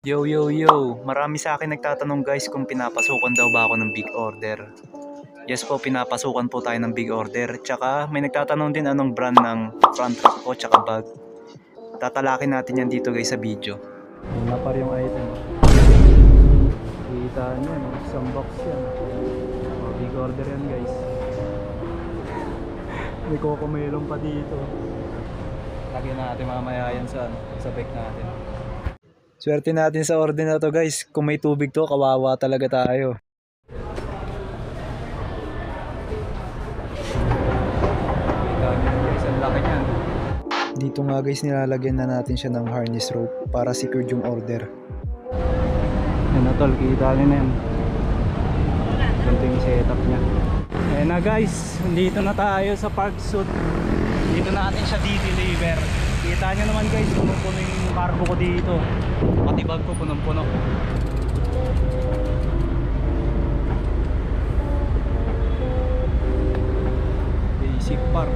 Yo yo yo, marami sa akin nagtatanong guys kung pinapasukan daw ba ako ng big order. Yes po, pinapasukan po tayo ng big order. Tsaka may nagtatanong din anong brand ng front rack ko tsaka bag. Tatalakin natin yan dito guys sa video. Yun na pa rin yung item. Kita nyo, no? Isang box yan. Big order yan guys. May kokomelong pa dito. Lagyan natin mamaya yan sa bag natin. Swerte natin sa order na to guys. Kung may tubig to, kawawa talaga tayo. Kita nyo guys, ang laki niyan. Dito nga guys, nilalagyan na natin siya ng harness rope para secured yung order. Yan na tol, kita nyo na yan. Ganito yung setup niya. Ayan na guys, dito na tayo sa park suit. Dito natin siya di-deliver. Kita nyo naman guys, punong-puno yung cargo ko dito. Pati bag ko punong-puno. Basic park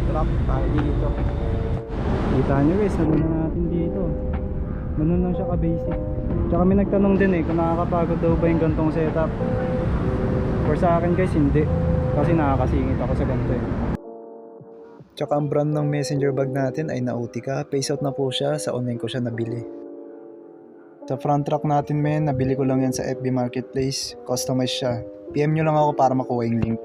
truck tayo dito. Kita nyo guys, nandun na natin dito. Ganun lang siya ka-basic. Tsaka may nagtanong din kung nakakapagod daw ba yung gantong setup. For sa akin guys, hindi. Kasi nakakasingit ako sa ganito Tsaka ang brand ng messenger bag natin ay Nautica. Face out na po siya, sa online ko siya nabili. Sa front rack natin men, nabili ko lang yan sa FB Marketplace. Customize siya. PM nyo lang ako para makuha yung link.